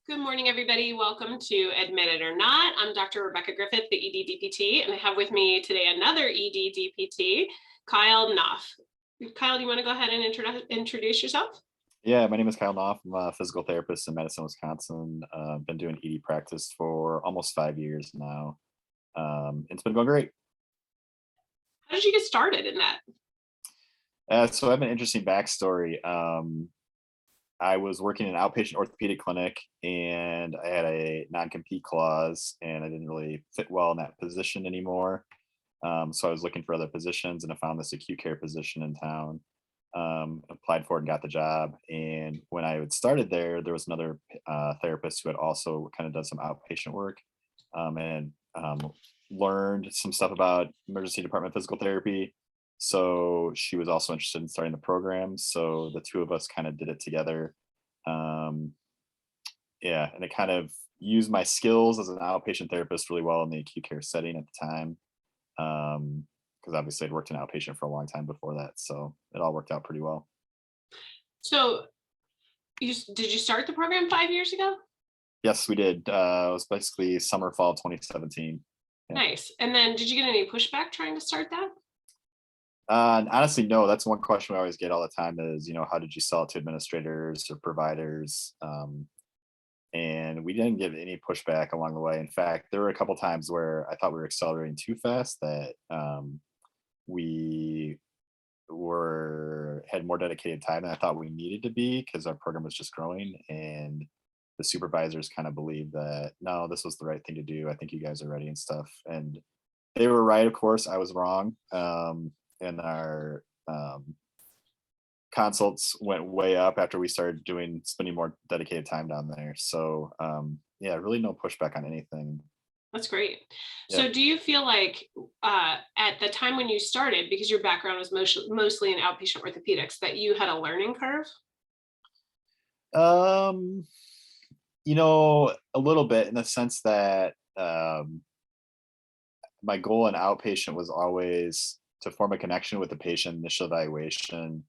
Good morning, everybody. Welcome to Admit It or Not. I'm Dr. Rebecca Griffith, the ED DPT, and I have with me today another ED DPT, Kyle Knauff. Kyle, do you want to go ahead and introduce yourself? Yeah, my name is Kyle Knauff. I'm a physical therapist in Madison, Wisconsin. Been doing ED practice for almost 5 years now. It's been going great. How did you get started in that? So I have an interesting backstory. I was working in an outpatient orthopedic clinic and I had a non-compete clause and I didn't really fit well in that position anymore. So I was looking for other positions and I found this acute care position in town. Applied for it and got the job. And when I had started there was another therapist who had also kind of done some outpatient work and learned some stuff about emergency department physical therapy. So she was also interested in starting the program. So the two of us kind of did it together. Um, yeah, and it kind of used my skills as an outpatient therapist really well in the acute care setting at the time. Because obviously I'd worked in outpatient for a long time before that, so it all worked out pretty well. So, did you start the program 5 years ago? Yes, we did. It was basically summer, fall 2017. Yeah. Nice. And then did you get any pushback trying to start that? And honestly, no, that's one question we always get all the time is, how did you sell it to administrators or providers? And we didn't get any pushback along the way. In fact, there were a couple times where I thought we were accelerating too fast, that we had more dedicated time than I thought we needed to be because our program was just growing, and the supervisors kind of believed that no, this was the right thing to do. I think you guys are ready and stuff. And they were right, of course. I was wrong. And our consults went way up after we started spending more dedicated time down there. So yeah, really no pushback on anything. That's great. Yeah. So do you feel like at the time when you started, because your background was mostly in outpatient orthopedics, that you had a learning curve? Um, a little bit in the sense that my goal in outpatient was always to form a connection with the patient, initial evaluation,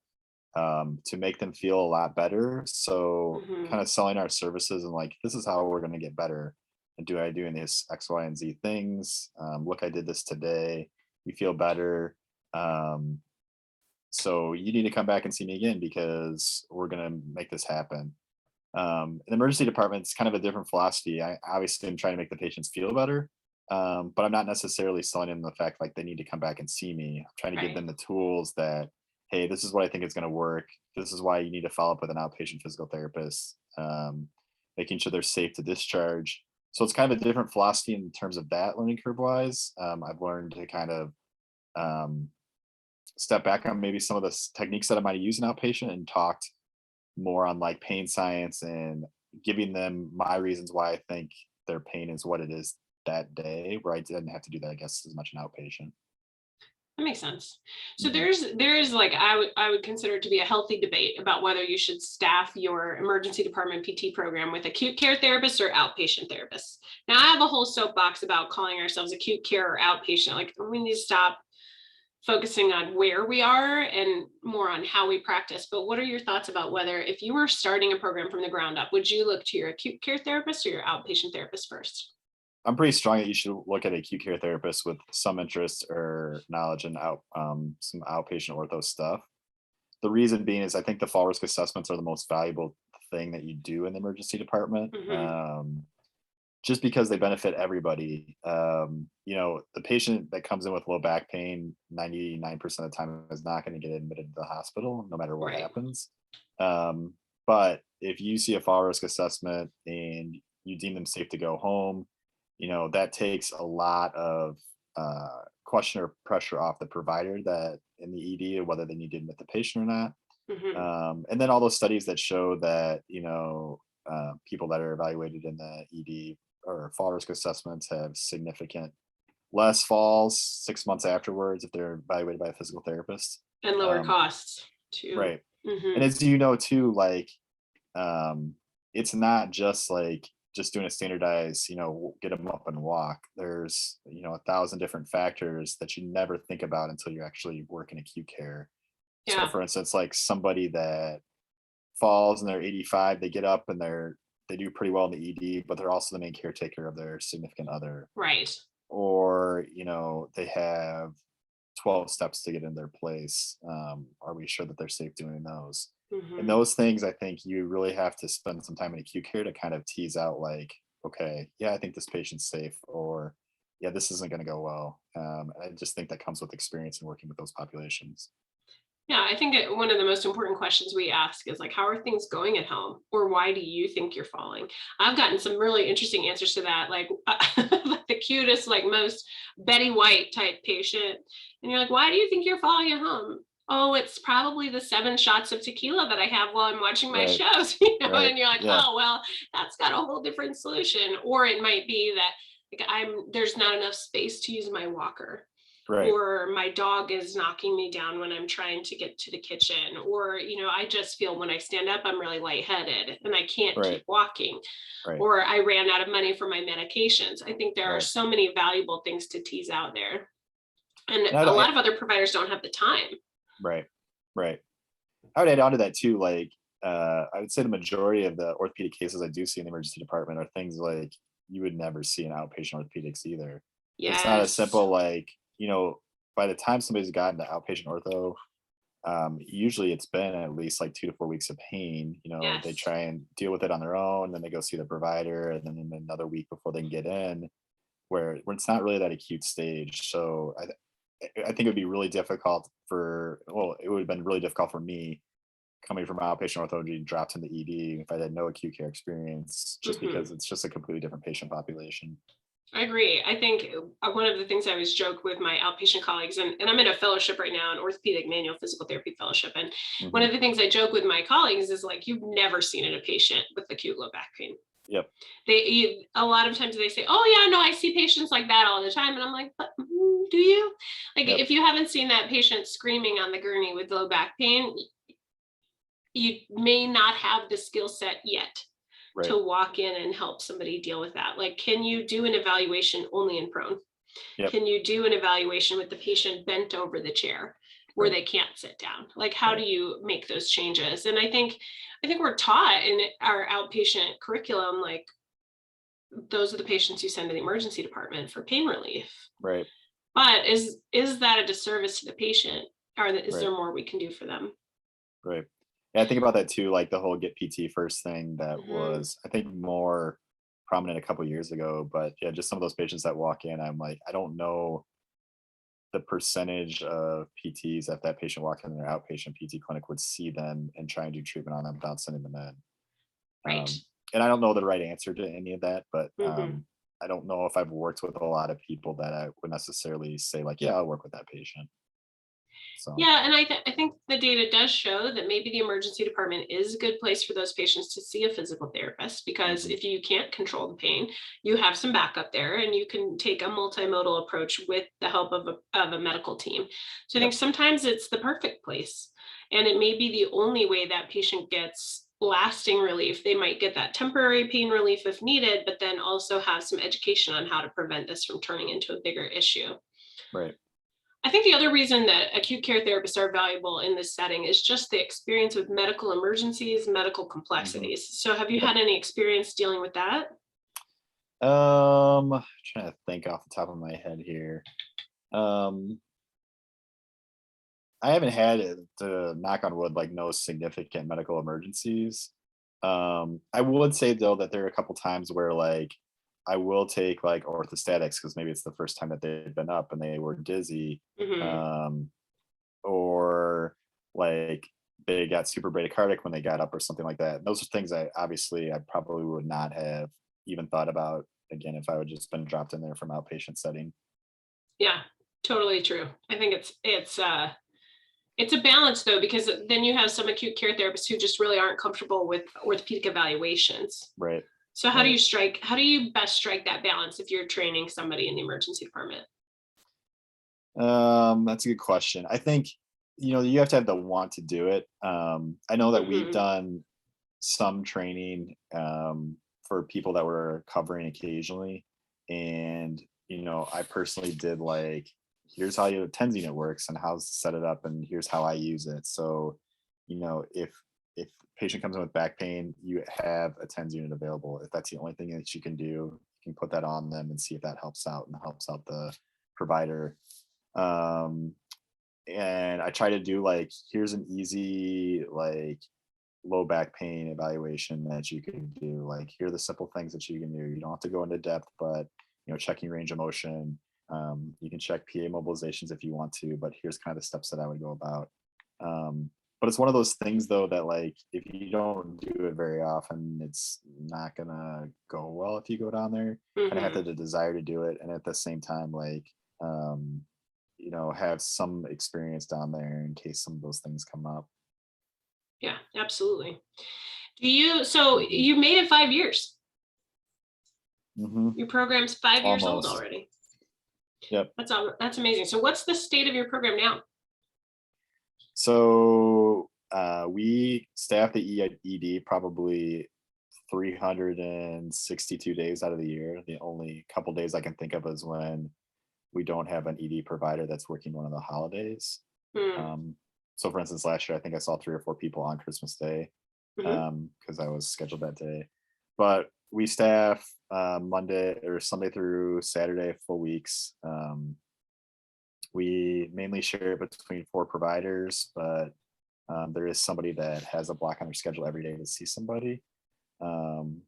to make them feel a lot better. So Hmm. kind of selling our services and like, this is how we're going to get better. And do I doing this X, Y, and Z things? Look, I did this today. You feel better. Um, so you need to come back and see me again because we're going to make this happen. The emergency department is kind of a different philosophy. I obviously am trying to make the patients feel better, but I'm not necessarily selling them the fact like they need to come back and see me. I'm trying to give Right. them the tools that, hey, this is what I think is going to work. This is why you need to follow up with an outpatient physical therapist, making sure they're safe to discharge. So it's kind of a different philosophy in terms of that learning curve wise. I've learned to kind of um, step back on maybe some of the techniques that I might have used in outpatient and talked more on like pain science and giving them my reasons why I think their pain is what it is that day, where I didn't have to do that, I guess, as much in outpatient. That makes sense. So Mhm. there's like I would consider it to be a healthy debate about whether you should staff your emergency department PT program with acute care therapists or outpatient therapists. Now I have a whole soapbox about calling ourselves acute care or outpatient. Like we need to stop focusing on where we are and more on how we practice. But what are your thoughts about whether if you were starting a program from the ground up, would you look to your acute care therapist or your outpatient therapist first? I'm pretty strong that you should look at a acute care therapist with some interest or knowledge in some outpatient ortho stuff. The reason being is I think the fall risk assessments are the most valuable thing that you do in the emergency department. Hmm. Just because they benefit everybody. The patient that comes in with low back pain, 99% of the time is not going to get admitted to the hospital, no matter what Right. happens. Um, but if you see a fall risk assessment and you deem them safe to go home, that takes a lot of question or pressure off the provider that in the ED, whether they need to admit the patient or not. Hmm. And then all those studies that show that, people that are evaluated in the ED or fall risk assessments have significant less falls 6 months afterwards if they're evaluated by a physical therapist. And lower Um, costs too. right. Hmm. And as you know too, like it's not just like just doing a standardized, get them up and walk. There's, 1,000 different factors that you never think about until you actually work in acute care. So Yeah. for instance, like somebody that falls and they're 85, they get up and they're they do pretty well in the ED, but they're also the main caretaker of their significant other, Right. or they have 12 steps to get in their place. Are we sure that they're safe doing those? And Hmm. those things, I think you really have to spend some time in acute care to kind of tease out, like, okay, yeah, I think this patient's safe, or yeah, this isn't going to go well. I just think that comes with experience in working with those populations. Yeah, I think one of the most important questions we ask is like, how are things going at home? Or why do you think you're falling? I've gotten some really interesting answers to that, like like the cutest, like most Betty White type patient. And you're like, why do you think you're falling at home? Oh, it's probably the 7 shots of tequila that I have while I'm watching my Right. shows, Right. and you're like, Yeah. oh, well, that's got a whole different solution. Or it might be that like there's not enough space to use my walker, Right. or my dog is knocking me down when I'm trying to get to the kitchen, or I just feel when I stand up I'm really lightheaded and I can't Right. keep walking, Right. or I ran out of money for my medications. I think there are Right. so many valuable things to tease out there, and And a lot of other providers don't have the time. right. Right. I would add on to that too. Like, I would say the majority of the orthopedic cases I do see in the emergency department are things like you would never see in outpatient orthopedics either. It's not as Yes. simple like, by the time somebody's gotten to outpatient ortho, usually it's been at least like 2 to 4 weeks of pain. They Yes. try and deal with it on their own, then they go see the provider, and then another week before they can get in, where it's not really that acute stage. So I think it would be really difficult it would have been really difficult for me coming from outpatient ortho dropped into ED if I had no acute care experience, just Hmm. because it's just a completely different patient population. I agree. I think one of the things I always joke with my outpatient colleagues, and I'm in a fellowship right now, an orthopedic manual physical therapy fellowship. And one Hmm. of the things I joke with my colleagues is like, you've never seen in a patient with acute low back pain. Yep. A lot of times they say, oh yeah, no, I see patients like that all the time. And I'm like, but do you? Like, Yep. if you haven't seen that patient screaming on the gurney with low back pain, you may not have the skill set yet Right. to walk in and help somebody deal with that. Like, can you do an evaluation only in prone? Yep. Can you do an evaluation with the patient bent over the chair where Right. they can't sit down? Like, how do Right. you make those changes? And I think we're taught in our outpatient curriculum, like, those are the patients you send to the emergency department for pain relief. Right. But is that a disservice to the patient? Or is there Right. more we can do for them? Right. Yeah, I think about that too, like the whole get PT first thing that Hmm. was, I think, more prominent a couple years ago. But yeah, just some of those patients that walk in, I'm like, I don't know the percentage of PTs if that patient walked in their outpatient PT clinic would see them and try and do treatment on them without sending them in. Right. And I don't know the right answer to any of that, but Hmm. I don't know if I've worked with a lot of people that I would necessarily say like, yeah, I'll work with that patient. So Yeah, and I think the data does show that maybe the emergency department is a good place for those patients to see a physical therapist, because mhm, if you can't control the pain, you have some backup there and you can take a multimodal approach with the help of a medical team. So I think yep, sometimes it's the perfect place, and it may be the only way that patient gets lasting relief. They might get that temporary pain relief if needed, but then also have some education on how to prevent this from turning into a bigger issue. right, I think the other reason that acute care therapists are valuable in this setting is just the experience with medical emergencies, medical hmm, complexities. So, have you yep. had any experience dealing with that? Trying to think off the top of my head here. Um, I haven't had it to knock on wood, like no significant medical emergencies. I would say though that there are a couple times where like I will take like orthostatics because maybe it's the first time that they've been up and they were dizzy, Hmm. um, or like they got super bradycardic when they got up or something like that. Those are things I probably would not have even thought about again if I would just been dropped in there from outpatient setting. Yeah, totally true. I think it's a balance though, because then you have some acute care therapists who just really aren't comfortable with orthopedic evaluations. Right. So, Right. how do you best strike that balance if you're training somebody in the emergency department? That's a good question. I think, you have to have the want to do it. I know that we've Hmm. done some training for people that were covering occasionally. And, I personally did like, here's how your TENS unit works and how to set it up, and here's how I use it. So, if if patient comes in with back pain, you have a TENS unit available. If that's the only thing that you can do, you can put that on them and see if that helps out and helps out the provider. And I try to do like, here's an easy like low back pain evaluation that you can do. Like, here are the simple things that you can do. You don't have to go into depth, but checking range of motion. You can check PA mobilizations if you want to, but here's kind of the steps that I would go about. But it's one of those things though that like if you don't do it very often, it's not gonna go well if you go down there. Kind of have Mhm. the desire to do it, and at the same time, like have some experience down there in case some of those things come up. Yeah, absolutely. So Mhm. you made it 5 years. Mhm. Your program's 5 years old Almost. already. Yep. That's amazing. So what's the state of your program now? So we staff the ED probably 362 days out of the year. The only couple days I can think of is when we don't have an ED provider that's working one of the holidays. Hmm. Um, so, for instance, last year I think I saw 3 or 4 people on Christmas Day Mhm. because I was scheduled that day. But we staff Monday or Sunday through Saturday full weeks. We mainly share it between 4 providers, but there is somebody that has a block on their schedule every day to see somebody. Um,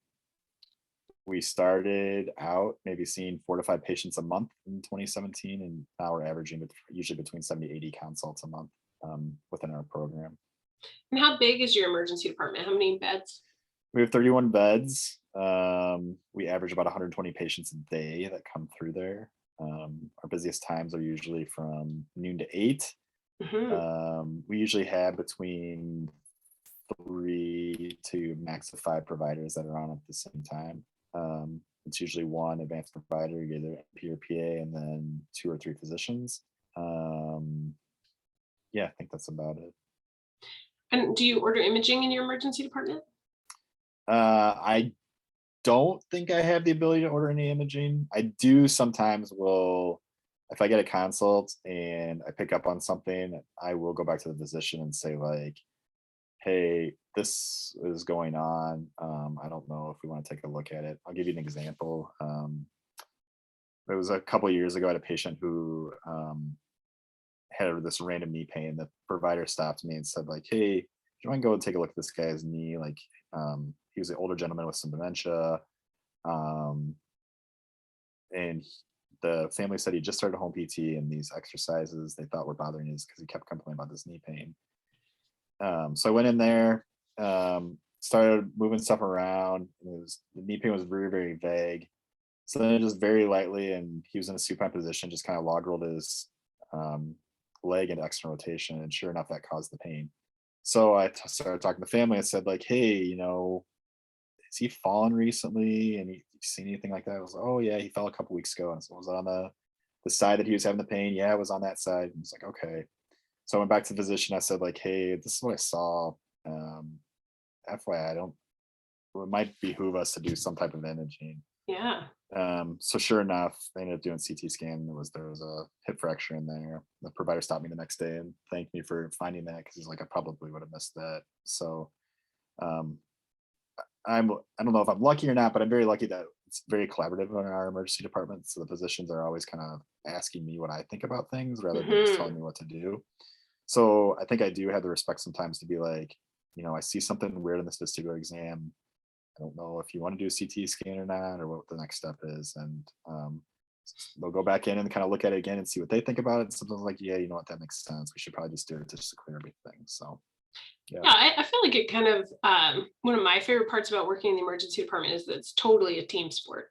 we started out maybe seeing 4 to 5 patients a month in 2017, and now we're averaging usually between 70 to 80 consults a month within our program. And how big is your emergency department? How many beds? We have 31 beds. We average about 120 patients a day that come through there. Our busiest times are usually from noon to 8. Mhm. We usually have between 3 to max of 5 providers that are on at the same time. It's usually one advanced provider, either NP or PA, and then 2 or 3 physicians. Um, yeah, I think that's about it. And do you order imaging in your emergency department? I don't think I have the ability to order any imaging. I do sometimes will, if I get a consult and I pick up on something, I will go back to the physician and say like, hey, this is going on. I don't know if we want to take a look at it. I'll give you an example. It was a couple of years ago. I had a patient who had this random knee pain. The provider stopped me and said, like, hey, do you want to go and take a look at this guy's knee? Like, he was an older gentleman with some dementia. Um, and the family said he just started home PT, and these exercises they thought were bothering his because he kept complaining about this knee pain. So I went in there, started moving stuff around. The knee pain was very, very vague. So then just very lightly, and he was in a supine position, just kind of log rolled his um, leg into external rotation, and sure enough, that caused the pain. So started talking to the family. I said, like, hey, has he fallen recently? And you seen anything like that? I was like, oh yeah, he fell a couple weeks ago. And so was it on the side that he was having the pain? Yeah, it was on that side. And he's like, okay. So I went back to the physician. I said, like, hey, this is what I saw. Um, FYI, I don't. It might behoove us to do some type of imaging. Yeah. So sure enough, they ended up doing CT scan. There was a hip fracture in there. The provider stopped me the next day and thanked me for finding that because he's like, I probably would have missed that. So um, I don't know if I'm lucky or not, but I'm very lucky that it's very collaborative in our emergency department. So the physicians are always kind of asking me what I think about things rather than just telling Mhm. me what to do. So I think I do have the respect sometimes to be like, I see something weird in this vestibular exam. I don't know if you want to do a CT scan or not, or what the next step is. And they'll go back in and kind of look at it again and see what they think about it. And something's like, yeah, you know what, that makes sense. We should probably just do it just to clear everything. So, yeah. Yeah, I feel like it kind of one of my favorite parts about working in the emergency department is that it's totally a team sport.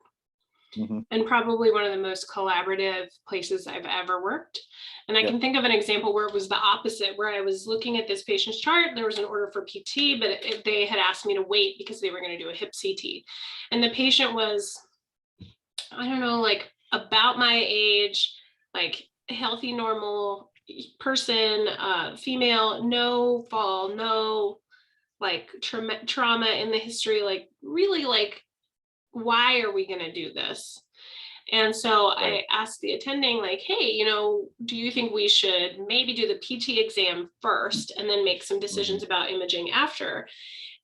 Hmm. And probably one of the most collaborative places I've ever worked. And I Yep. can think of an example where it was the opposite, where I was looking at this patient's chart. There was an order for PT, but they had asked me to wait because they were going to do a hip CT. And the patient was, I don't know, like about my age, like healthy, normal person, female, no fall, no like trauma in the history, like really like, why are we going to do this? And so Right. I asked the attending, like, hey, do you think we should maybe do the PT exam first and then make some Mhm. decisions about imaging after?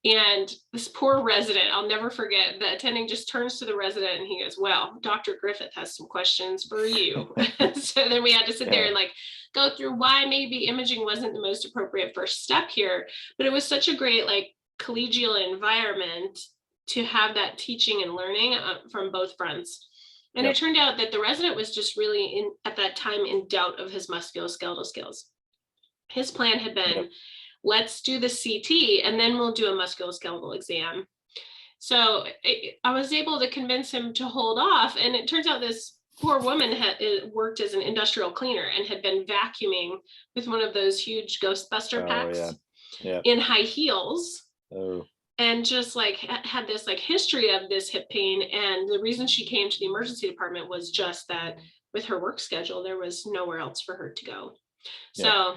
And this poor resident, I'll never forget, the attending just turns to the resident and he goes, well, Dr. Griffith has some questions for you. So then we had to sit there Yeah. and like go through why maybe imaging wasn't the most appropriate first step here. But it was such a great, like, collegial environment to have that teaching and learning from both fronts. And it Yep. turned out that the resident was just really at that time in doubt of his musculoskeletal skills. His plan had Yep. been, let's do the CT and then we'll do a musculoskeletal exam. So I was able to convince him to hold off. And it turns out this poor woman had worked as an industrial cleaner and had been vacuuming with one of those huge Ghostbuster Oh yeah. packs Yeah. in high heels, Oh. and just like had this like history of this hip pain. And the reason she came to the emergency department was just that with her work schedule, there was nowhere else for her to go. Yep. So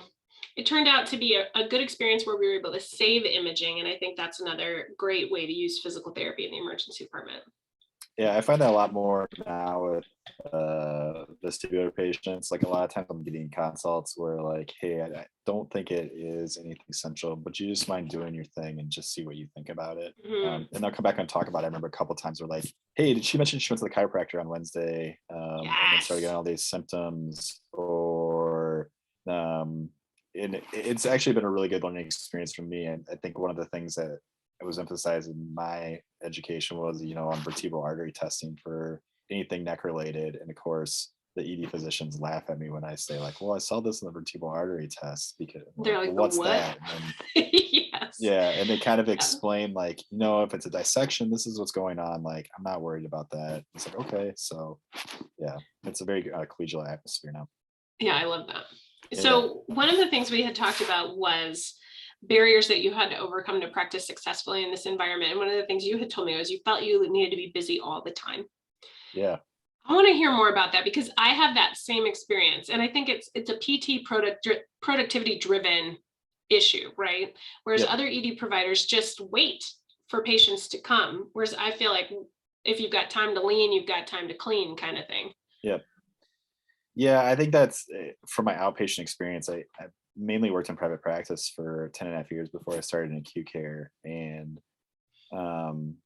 it turned out to be a good experience where we were able to save imaging. And I think that's another great way to use physical therapy in the emergency department. Yeah, I find that a lot more now with vestibular patients. Like a lot of times I'm getting consults where like, hey, I don't think it is anything essential, but you just mind doing your thing and just see what you think about it. Mhm. And they'll come back and talk about it. I remember a couple times where like, hey, did she mention she went to the chiropractor on Wednesday and then started Yes. getting all these symptoms or um, and it's actually been a really good learning experience for me. And I think one of the things that I was emphasized in my education was, on vertebral artery testing for anything neck related. And of course, the ED physicians laugh at me when I say like, well, I saw this in the vertebral artery test because I'm They're like, like, well, the what's what? that? And then, Yes. yeah. And they kind of Yeah. explain like, if it's a dissection, this is what's going on. Like, I'm not worried about that. It's like, okay. So yeah, it's a very collegial atmosphere now. Yeah, I love that. Yeah. So one of the things we had talked about was barriers that you had to overcome to practice successfully in this environment. And one of the things you had told me was you felt you needed to be busy all the time. Yeah. I want to hear more about that because I have that same experience, and I think it's a PT productivity driven issue, right? Whereas Yep. other ED providers just wait for patients to come. Whereas I feel like if you've got time to lean, you've got time to clean, kind of thing. Yep. Yeah, I think that's from my outpatient experience. I mainly worked in private practice for 10 and a half years before I started in acute care. And, um,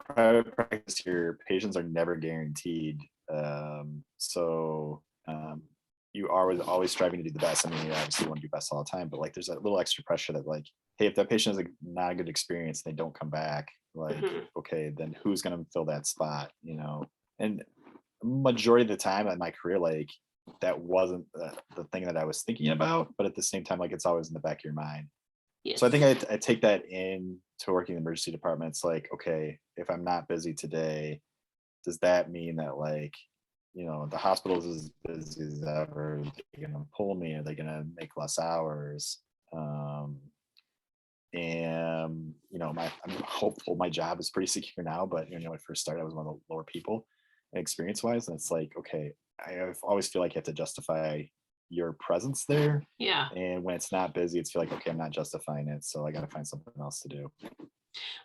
private practice, your patients are never guaranteed. So you are always striving to do the best. I mean, you obviously want to do best all the time, but like there's that little extra pressure that like, hey, if that patient has not a good experience, they don't come back. Like, Mhm. okay, then who's going to fill that spot? And majority of the time in my career, like that wasn't the thing that I was thinking about, but at the same time, like it's always in the back of your mind. So I think Yes. I take that in to working in the emergency department. It's like, okay, if I'm not busy today, does that mean that like, the hospital is as busy as ever? Are they gonna pull me? Are they gonna make less hours? Um, and I'm hopeful my job is pretty secure now, but when I first started, I was one of the lower people experience wise. And it's like, okay, always feel like you have to justify your presence there. Yeah. And when it's not busy, it's feel like, okay, I'm not justifying it. So I got to find something else to do.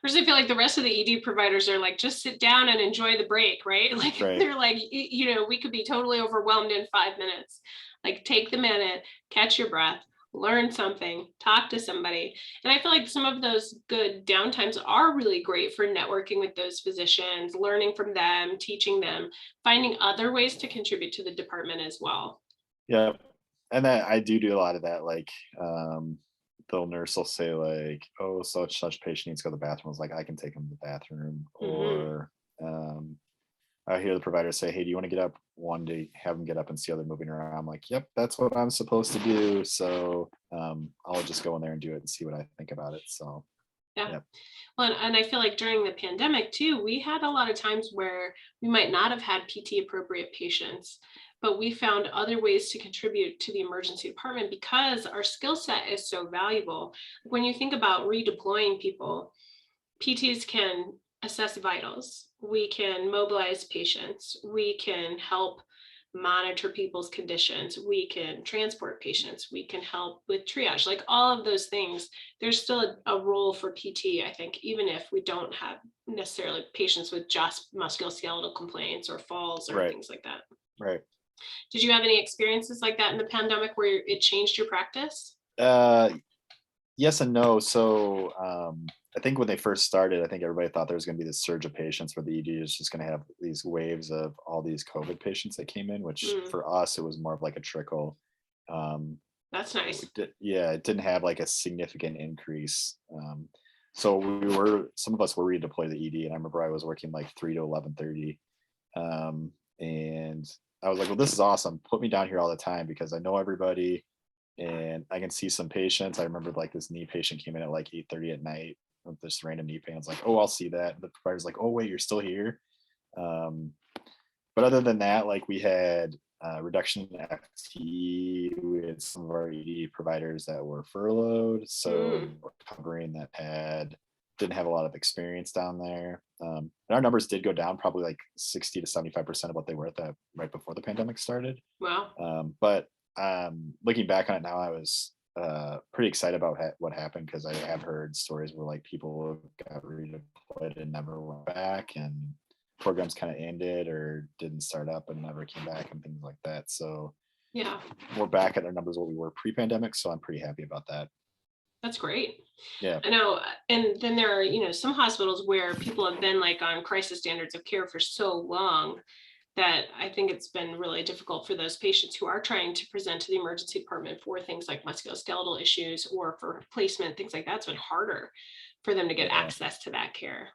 Whereas I feel like the rest of the ED providers are like, just sit down and enjoy the break, right? Like Right. they're like, we could be totally overwhelmed in 5 minutes. Like take the minute, catch your breath, learn something, talk to somebody. And I feel like some of those good downtimes are really great for networking with those physicians, learning from them, teaching them, finding other ways to contribute to the department as well. Yeah. And that I do a lot of that. Like, the nurse will say like, oh, such patient needs to go to the bathroom. I was like, I can take him to the bathroom. Mhm. Or I hear the provider say, hey, do you want to get up one day, have them get up and see how they're moving around? I'm like, yep, that's what I'm supposed to do. So I'll just go in there and do it and see what I think about it. So, Yeah. yep. Well, and I feel like during the pandemic too, we had a lot of times where we might not have had PT appropriate patients, but we found other ways to contribute to the emergency department because our skill set is so valuable. When you think about redeploying people, PTs can assess vitals, we can mobilize patients, we can help monitor people's conditions, we can transport patients, we can help with triage, like all of those things. There's still a role for PT, I think, even if we don't have necessarily patients with just musculoskeletal complaints or falls or Right. things like that. Right. Did you have any experiences like that in the pandemic where it changed your practice? Uh, yes and no. So I think when they first started, I think everybody thought there was going to be this surge of patients where the ED is just going to have these waves of all these COVID patients that came in, which Mm, for us, it was more of like a trickle. Um, that's nice. yeah, it didn't have like a significant increase. So some of us were redeployed to the ED, and I remember I was working like 3 to 11:30, and I was like, well, this is awesome. Put me down here all the time because I know everybody and I can see some patients. I remember like this knee patient came in at like 8:30 at night with this random knee pain. I was like, oh, I'll see that. The provider's like, oh, wait, you're still here. Um, but other than that, like we had reduction in FTE. We had some of our ED providers that were furloughed, so Mm, we're covering that didn't have a lot of experience down there. And our numbers did go down probably like 60 to 75% of what they were at that right before the pandemic started. wow. But looking back on it now, I was pretty excited about what happened because I have heard stories where like people got redeployed and never went back, and programs kind of ended or didn't start up and never came back and things like that. So Yeah, we're back at our numbers what we were pre-pandemic. So I'm pretty happy about that. that's great. Yeah. I know. And then there are, some hospitals where people have been like on crisis standards of care for so long that I think it's been really difficult for those patients who are trying to present to the emergency department for things like musculoskeletal issues or for placement, things like that. It's been harder for them to get Yeah. access to that care.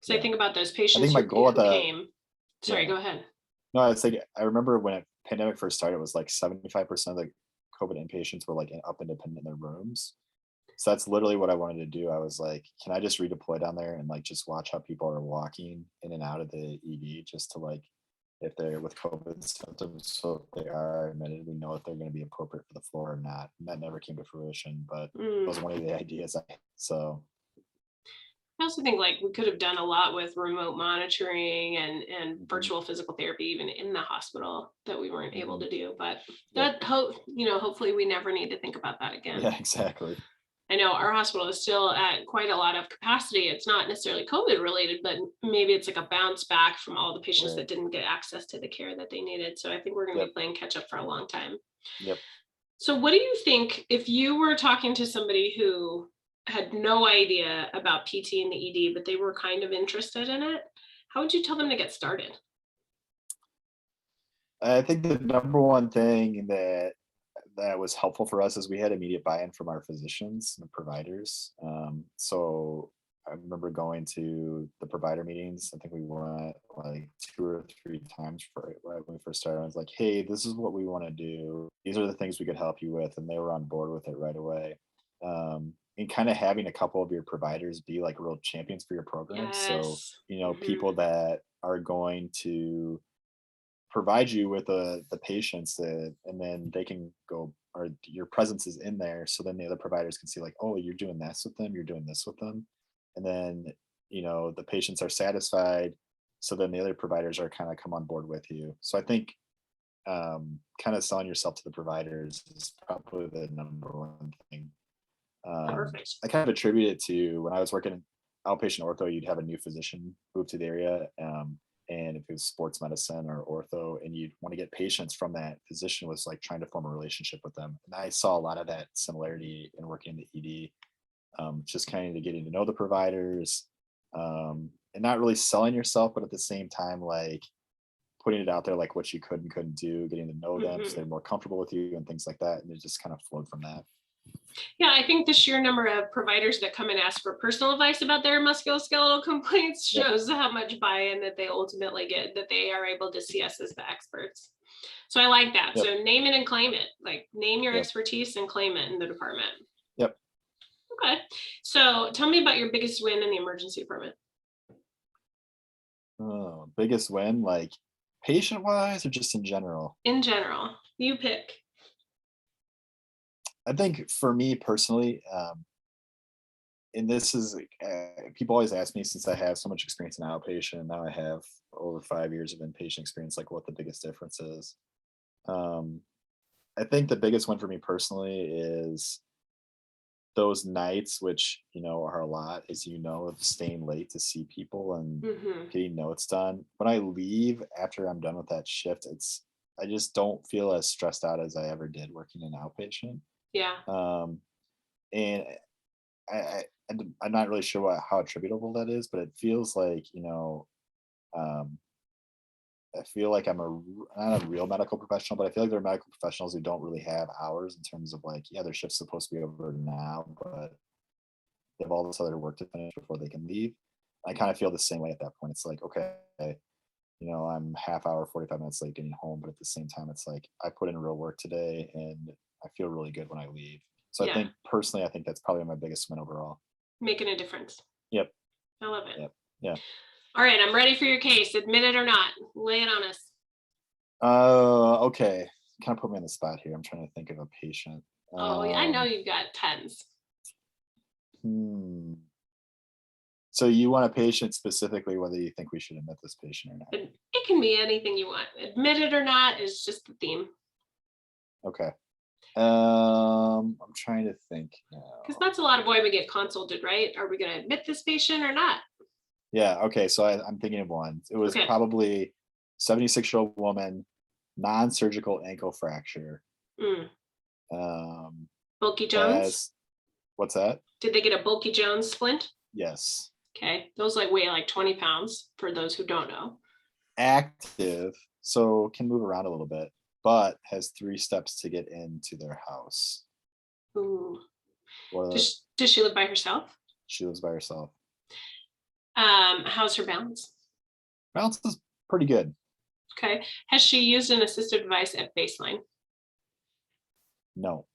So I Yeah. think about those I think patients my who goal at who the came. Sorry, yeah. go ahead. No, it's like I remember when pandemic first started, it was like 75% of the COVID inpatients were like up independent in their rooms. So that's literally what I wanted to do. I was like, can I just redeploy down there and like just watch how people are walking in and out of the ED just to like if they're with COVID symptoms. So if they are admitted, we know if they're going to be appropriate for the floor or not. And that never came to fruition, but that Mm. was one of the ideas. So I also think like we could have done a lot with remote monitoring and mhm, virtual physical therapy even in the hospital that we weren't able mhm, to do. But yep, hopefully we never need to think about that again. yeah, exactly. I know our hospital is still at quite a lot of capacity. It's not necessarily COVID related, but maybe it's like a bounce back from all the patients Right. that didn't get access to the care that they needed. So I think we're going to Yep. be playing catch up for a long time. Yep. So, what do you think if you were talking to somebody who had no idea about PT and the ED, but they were kind of interested in it? How would you tell them to get started? I think the number one thing that was helpful for us is we had immediate buy-in from our physicians and providers. So I remember going to the provider meetings. I think we went like 2 or 3 times for right when we first started. I was like, "Hey, this is what we want to do. These are the things we could help you with," and they were on board with it right away. And kind of having a couple of your providers be like real champions for your program. So Yes. Hmm. people that are going to provide you with the patients that, and then they can go or your presence is in there so then the other providers can see like, oh, you're doing this with them, you're doing this with them, and then the patients are satisfied, so then the other providers are kind of come on board with you. So I think kind of selling yourself to the providers is probably the number one thing. Perfect. I kind of attribute it to when I was working in outpatient ortho, you'd have a new physician move to the area. And if it was sports medicine or ortho, and you'd want to get patients from that physician was like trying to form a relationship with them. And I saw a lot of that similarity in working in the ED, just kind of getting to know the providers, and not really selling yourself, but at the same time, like putting it out there, like what you could and couldn't do, getting to know them so Hmm. they're more comfortable with you and things like that. And it just kind of flowed from that. Yeah, I think the sheer number of providers that come and ask for personal advice about their musculoskeletal complaints Yep. shows how much buy-in that they ultimately get, that they are able to see us as the experts. So I like that. Yep. So name it and claim it. Like name your Yep. expertise and claim it in the department. Yep. Okay. So tell me about your biggest win in the emergency department Oh, biggest win, like patient wise or just in general? in general. You pick. I think for me personally, and this is people always ask me, since I have so much experience in outpatient, now I have over 5 years of inpatient experience, like what the biggest difference is. Um, I think the biggest one for me personally is those nights, which are a lot, is of staying late to see people and Hmm. getting notes done. When I leave after I'm done with that shift, I just don't feel as stressed out as I ever did working in outpatient. Yeah. Um, and I'm not really sure how attributable that is, but it feels like um, I feel like not a real medical professional, but I feel like there are medical professionals who don't really have hours in terms of like, yeah, their shift's supposed to be over now, but they have all this other work to finish before they can leave. I kind of feel the same way at that point. It's like, okay, I'm half hour, 45 minutes late getting home, but at the same time, it's like I put in real work today and I feel really good when I leave. So I Yeah. think personally, I think that's probably my biggest win overall. Making a difference. Yep. I love it. Yep. Yeah. All right, I'm ready for your case. Admit it or not. Lay it on us. Okay. Kind of put me on the spot here. I'm trying to think of a patient. Oh, I know you've got tens. Hmm. So you want a patient specifically, whether you think we should admit this patient or not. It can be anything you want. Admit it or not is just the theme. Okay. I'm trying to think Because now. that's a lot of why we get consulted, right? Are we going to admit this patient or not? Yeah. Okay. So I'm thinking of one. It was Okay. probably 76-year-old woman, non-surgical ankle fracture. Mm. Um, Bulky Jones. has what's that? Did they get a Bulky Jones splint? Yes. Okay. Those weigh like 20 pounds for those who don't know. Active, so can move around a little bit, but has 3 steps to get into their house. Ooh. Well, Does she live by herself? she lives by herself. How's her balance? Balance is pretty good. Okay. Has she used an assistive device at baseline? No,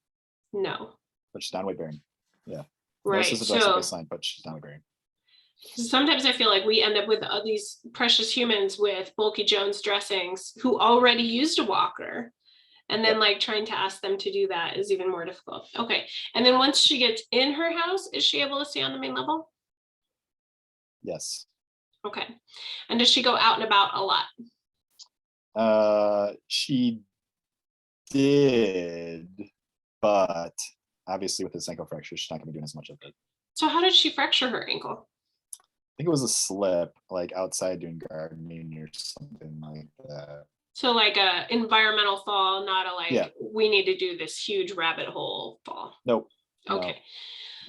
No. but she's not weight bearing. Yeah. No Right. assistive device at So baseline, but she's not weight bearing. sometimes I feel like we end up with these precious humans with Bulky Jones dressings who already used a walker. And then Yep. like trying to ask them to do that is even more difficult. Okay. And then once she gets in her house, is she able to stay on the main level? Yes. Okay. And does she go out and about a lot? She did, but obviously with this ankle fracture, she's not going to be doing as much of it. So how did she fracture her ankle? I think it was a slip, like outside doing gardening or something like that. So like a environmental fall, not a like, Yeah. we need to do this huge rabbit hole fall. Nope. Okay. No.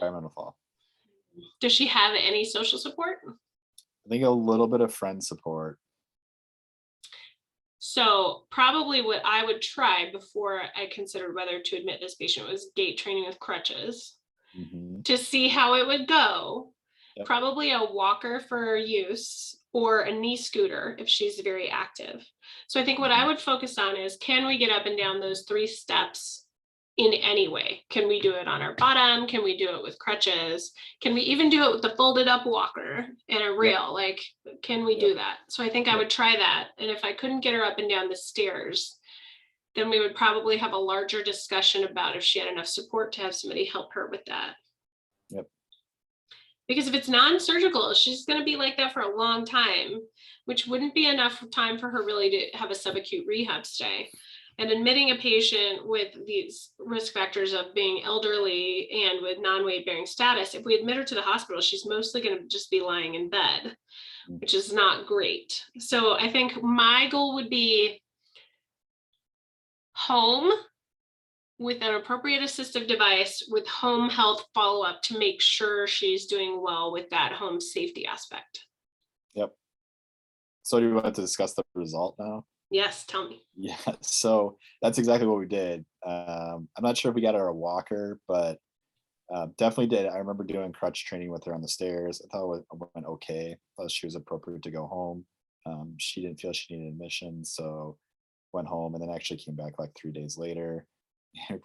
Environmental fall. Does she have any social support? I think a little bit of friend support. So probably what I would try before I considered whether to admit this patient was gait training with crutches to see how it would go. Yep. Probably a walker for use or a knee scooter if she's very active. So I think what I would focus on is, can we get up and down those 3 steps in any way? Can we do it on our bottom? Can we do it with crutches? Can we even do it with the folded up walker and a rail? Like, can we do that? So I think I would try that. And if I couldn't get her up and down the stairs, then we would probably have a larger discussion about if she had enough support to have somebody help her with that. Yep. Because if it's non-surgical, she's going to be like that for a long time, which wouldn't be enough time for her really to have a subacute rehab stay. And admitting a patient with these risk factors of being elderly and with non-weight bearing status, if we admit her to the hospital, she's mostly going to just be lying in bed, which is not great. So I think my goal would be home with an appropriate assistive device with home health follow-up to make sure she's doing well with that home safety aspect. Yep. So do you want to discuss the result now? Yes, tell me. Yeah, so that's exactly what we did. I'm not sure if we got her a walker, but definitely did. I remember doing crutch training with her on the stairs. I thought it went okay. I thought she was appropriate to go home. She didn't feel she needed admission, so went home and then actually came back like 3 days later,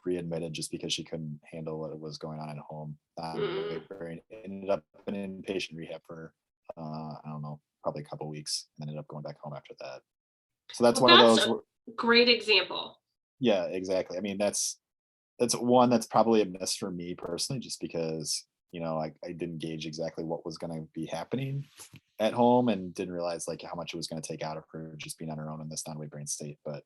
readmitted just because she couldn't handle what was going on at home. Ended up in inpatient rehab for I don't know, probably a couple weeks, and ended up going back home after that. So that's one of those. Great example. Yeah, exactly. I mean, that's one that's probably a miss for me personally, just because I didn't gauge exactly what was going to be happening at home, and didn't realize like how much it was going to take out of her just being on her own in this non-weight brain state. But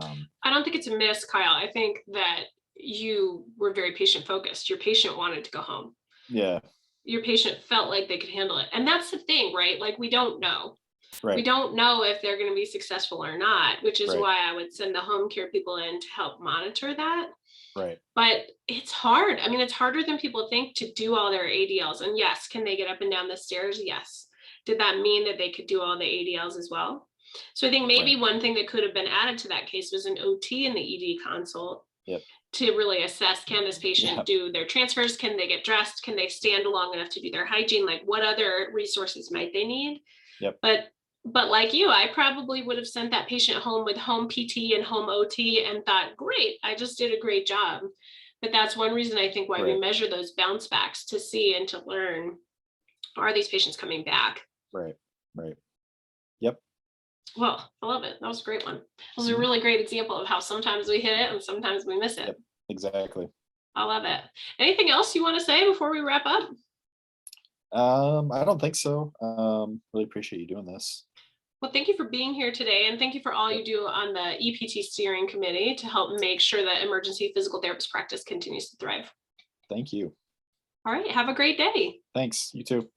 I don't think it's a miss, Kyle. I think that you were very patient focused. Your patient wanted to go home. yeah, Your patient felt like they could handle it. And that's the thing, right? Like we don't know. We right, don't know if they're going to be successful or not, which is right, why I would send the home care people in to help monitor that. right, But it's hard. I mean, it's harder than people think to do all their ADLs. And yes, can they get up and down the stairs? Yes. Did that mean that they could do all the ADLs as well? So I think maybe right. one thing that could have been added to that case was an OT in the ED consult Yep. to really assess, can this patient Yep. do their transfers? Can they get dressed? Can they stand long enough to do their hygiene? Like what other resources might they need? Yep. But like you, I probably would have sent that patient home with home PT and home OT and thought, great, I just did a great job. But that's one reason I think why we Right. measure those bounce backs, to see and to learn, are these patients coming back? Right. Right. Yep. Well, I love it. That was a great one. It was a Mhm. really great example of how sometimes we hit it and sometimes we miss it. Yep. Exactly. I love it. Anything else you want to say before we wrap up? I don't think so. Really appreciate you doing this. Well, thank you for being here today, and thank you for all Yep. you do on the EPT steering committee to help make sure that emergency physical therapist practice continues to thrive. Thank you. All right, have a great day. Thanks. You too.